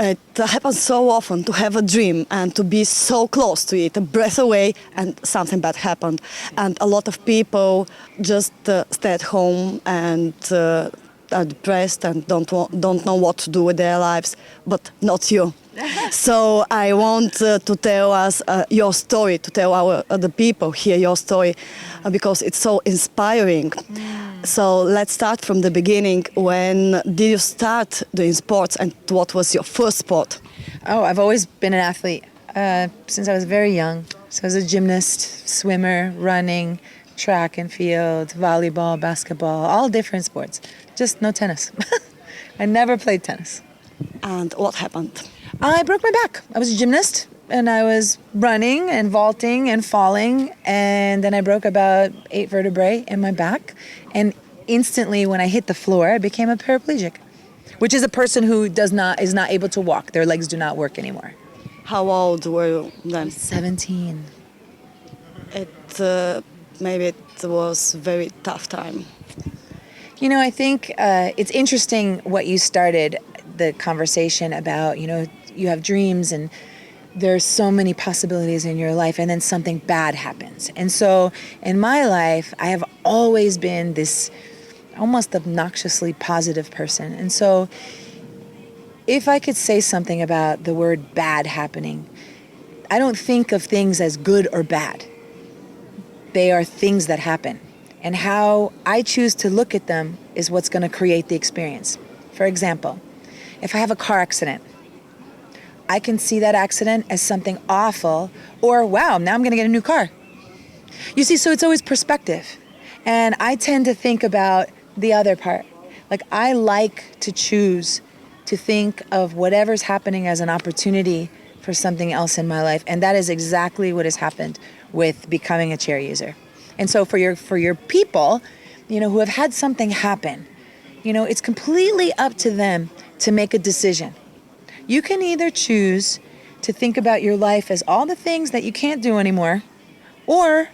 It happens so often to have a dream and to be so close to it, a breath away, and something bad happened. And a lot of people just stay at home and are depressed and don't know what to do with their lives, but not you. So I want to tell us your story, to tell the people here your story, because it's so inspiring. So let's start from the beginning. When did you start doing sports, and what was your first sport? Oh, I've always been an athlete since I was very young. So I was a gymnast, swimmer, running, track and field, volleyball, basketball, all different sports. Just no tennis. I never played tennis. And what happened? I broke my back. I was a gymnast and I was running and vaulting and falling, and then I broke about 8 vertebrae in my back, and instantly when I hit the floor I became a paraplegic, which is a person who is not able to walk. Their legs do not work anymore. How old were you then? 17. Maybe it was very tough time. You know, I think it's interesting what you started the conversation about. You know, you have dreams and there's so many possibilities in your life, and then something bad happens. And so in my life, I have always been this almost obnoxiously positive person. And so if I could say something about the word bad happening, I don't think of things as good or bad. They are things that happen. And how I choose to look at them is what's going to create the experience. For example, if I have a car accident, I can see that accident as something awful, or wow, now I'm going to get a new car. You see, so it's always perspective. And I tend to think about the other part. Like, I like to choose to think of whatever's happening as an opportunity for something else in my life. And that is exactly what has happened with becoming a chair user. And so for your people, you know, who have had something happen, you know, it's completely up to them to make a decision. You can either choose to think about your life as all the things that you can't do anymore, or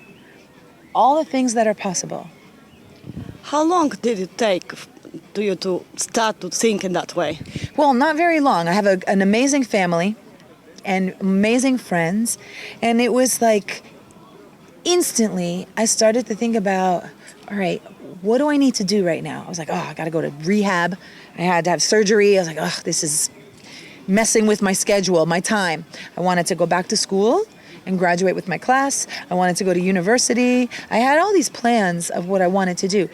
all the things that are possible. How long did it take to you to start to think in that way? Well, not very long. I have an amazing family and amazing friends, and it was like instantly I started to think about, all right, what do I need to do right now? I was like, I got to go to rehab. I had to have surgery. I was like, this is messing with my schedule, my time. I wanted to go back to school and graduate with my class. I wanted to go to university. I had all these plans of what I wanted to do.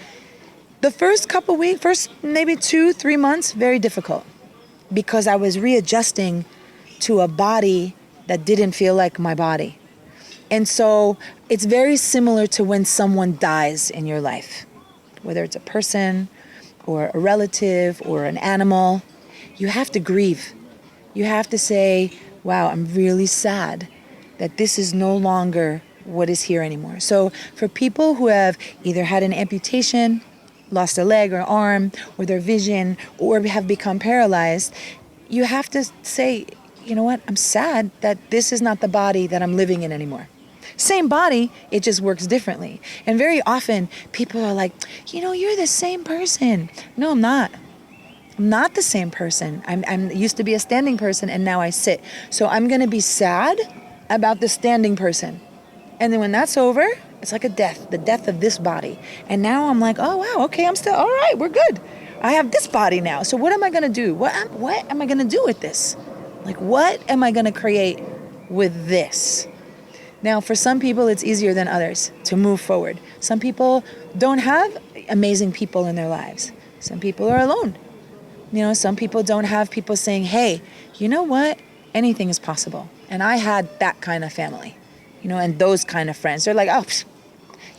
The first couple weeks, first maybe 2-3 months, very difficult, because I was readjusting to a body that didn't feel like my body. And so it's very similar to when someone dies in your life, whether it's a person or a relative or an animal. You have to grieve. You have to say, wow, I'm really sad that this is no longer what is here anymore. So for people who have either had an amputation, lost a leg or arm, or their vision, or have become paralyzed, you have to say, you know what, I'm sad that this is not the body that I'm living in anymore. Same body, it just works differently. And very often people are like, you know, you're the same person. No, I'm not. I'm not the same person. I'm used to be a standing person, and now I sit. So I'm going to be sad about the standing person. And then when that's over, it's like a death, the death of this body. And now I'm like, oh, wow, okay, I'm still, all right, we're good. I have this body now. So what am I going to do? What am I going to do with this? Like, what am I going to create with this? Now, for some people, it's easier than others to move forward. Some people don't have amazing people in their lives. Some people are alone. You know, some people don't have people saying, hey, you know what? Anything is possible. And I had that kind of family, you know, and those kind of friends. They're like, oh,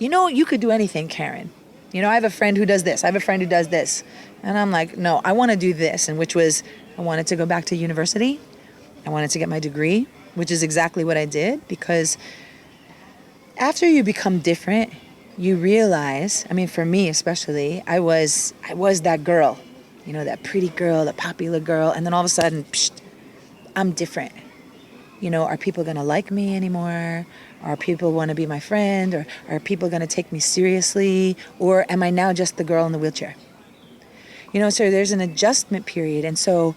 you know, you could do anything, Karin. You know, I have a friend who does this. I have a friend who does this. And I'm like, no, I want to do this. And which was, I wanted to go back to university. I wanted to get my degree, which is exactly what I did. Because after you become different, you realize, I mean, for me especially, I was that girl. You know, that pretty girl, that popular girl, and then all of a sudden, I'm different. You know, are people going to like me anymore? Are people want to be my friend? Or are people going to take me seriously? Or am I now just the girl in the wheelchair? You know, so there's an adjustment period. And so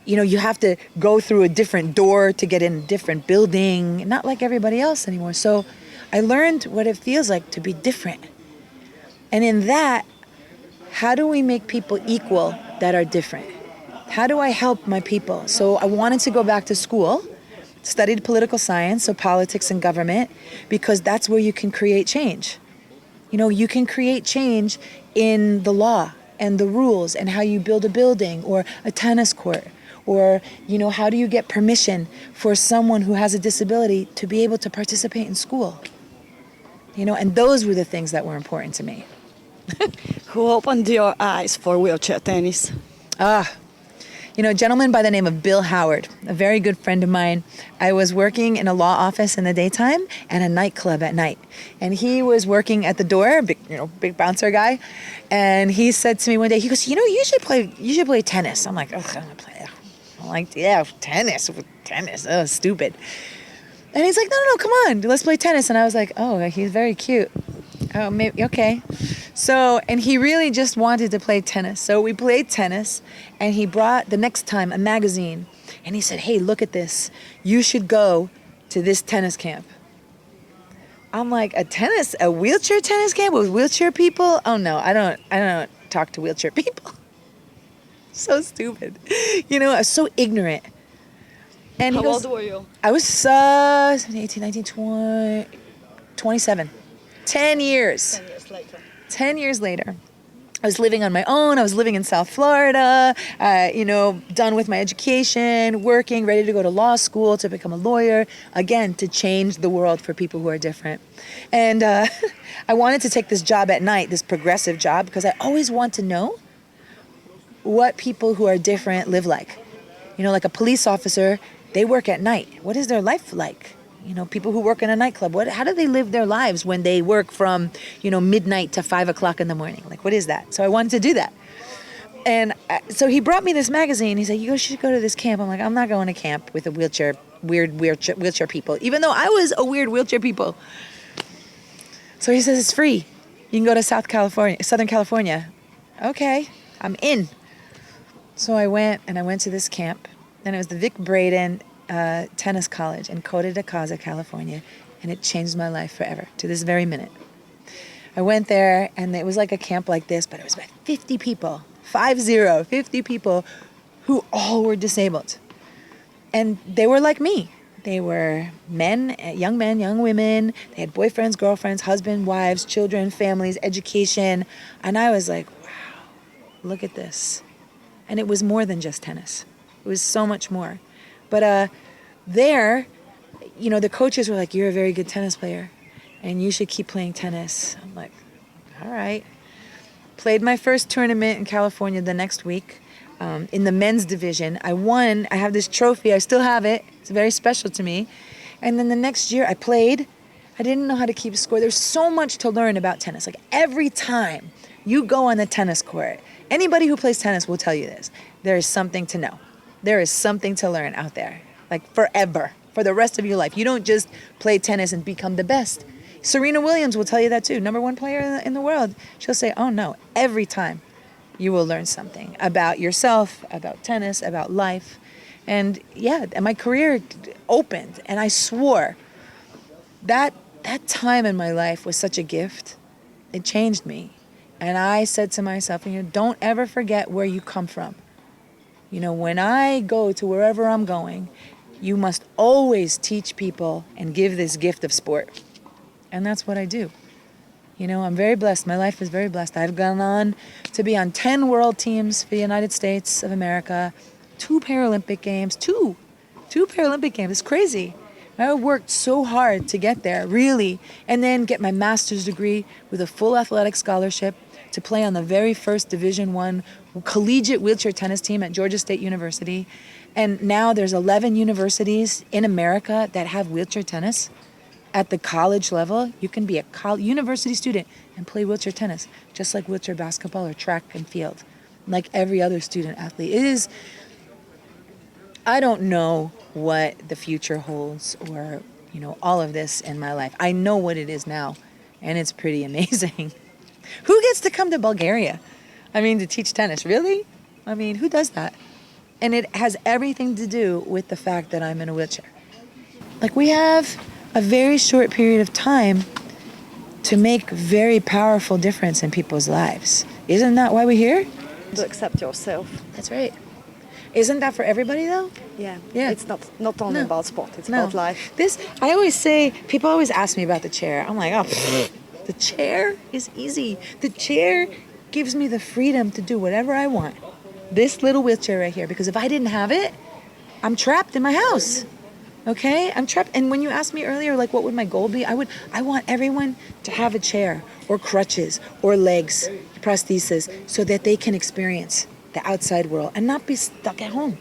you have to go through a different door to get in a different building, not like everybody else anymore. So I learned what it feels like to be different. And in that, how do we make people equal that are different? How do I help my people? So I wanted to go back to school, studied political science, so politics and government, because that's where you can create change. You can create change in the law and the rules and how you build a building or a tennis court. Or, how do you get permission for someone who has a disability to be able to participate in school? And those were the things that were important to me. Who opened your eyes for wheelchair tennis? A gentleman by the name of Bill Howard, a very good friend of mine. I was working in a law office in the daytime and a nightclub at night. And he was working at the door, big bouncer guy. And he said to me one day, he goes, you should play tennis. I'm like, I'm gonna play. I'm like, yeah, tennis, oh, stupid. And he's like, no, come on, let's play tennis. And I was like, oh, he's very cute. Oh, maybe, okay. So, and he really just wanted to play tennis. So we played tennis, and he brought the next time a magazine. And he said, hey, look at this. You should go to this tennis camp. I'm like, a wheelchair tennis camp with wheelchair people? Oh no, I don't talk to wheelchair people. So stupid. I was so ignorant. And How old were you? I was 18, 19, 20, 27. 10 years. 10 years later. 10 years later. I was living on my own. I was living in South Florida, done with my education, working, ready to go to law school, to become a lawyer, again, to change the world for people who are different. And I wanted to take this job at night, this progressive job, because I always want to know what people who are different live like. Like a police officer, they work at night. What is their life like? People who work in a nightclub, how do they live their lives when they work from, midnight to 5 o'clock in the morning? Like, what is that? So I wanted to do that. And so he brought me this magazine. He said, you should go to this camp. I'm like, I'm not going to camp with weird wheelchair people, even though I was a weird wheelchair people. So he says, it's free. You can go to Southern California. Okay, I'm in. So I went to this camp, and it was the Vic Braden Tennis College in Costa de Caza, California, and it changed my life forever, to this very minute. I went there, and it was like a camp like this, but it was about 50 people, 50 people who all were disabled. And they were like me. They were men, young women. They had boyfriends, girlfriends, husbands, wives, children, families, education. And I was like, wow, look at this. And it was more than just tennis. It was so much more. But there, the coaches were like, you're a very good tennis player, and you should keep playing tennis. I'm like, all right. Played my first tournament in California the next week in the men's division. I won. I have this trophy. I still have it. It's very special to me. And then the next year I played. I didn't know how to keep score. There's so much to learn about tennis. Like, every time you go on the tennis court, anybody who plays tennis will tell you this. There is something to know. There is something to learn out there, like forever, for the rest of your life. You don't just play tennis and become the best. Serena Williams will tell you that too, #1 player in the world. She'll say, oh no, every time you will learn something about yourself, about tennis, about life. And yeah, and my career opened, and I swore that time in my life was such a gift. It changed me. And I said to myself, don't ever forget where you come from. When I go to wherever I'm going, you must always teach people and give this gift of sport. And that's what I do. I'm very blessed. My life is very blessed. I've gone on to be on 10 world teams for the United States of America, 2 Paralympic Games, two Paralympic Games. It's crazy. I worked so hard to get there, really, and then get my master's degree with a full athletic scholarship to play on the very first Division I collegiate wheelchair tennis team at Georgia State University. And now there's 11 universities in America that have wheelchair tennis at the college level. You can be a university student and play wheelchair tennis, just like wheelchair basketball or track and field, like every other student athlete. I don't know what the future holds or, all of this in my life. I know what it is now, and it's pretty amazing. Who gets to come to Bulgaria? To teach tennis, really? Who does that? And it has everything to do with the fact that I'm in a wheelchair. Like, we have a very short period of time to make very powerful difference in people's lives. Isn't that why we're here? To accept yourself. That's right. Isn't that for everybody though? Yeah. Yeah. It's not only No. about sport, it's No. about life. I always say, people always ask me about the chair. I'm like, oh, the chair is easy. The chair gives me the freedom to do whatever I want. This little wheelchair right here, because if I didn't have it, I'm trapped in my house. Okay? I'm trapped. And when you asked me earlier, like, what would my goal be? I want everyone to have a chair or crutches or legs, prosthesis, so that they can experience the outside world and not be stuck at home.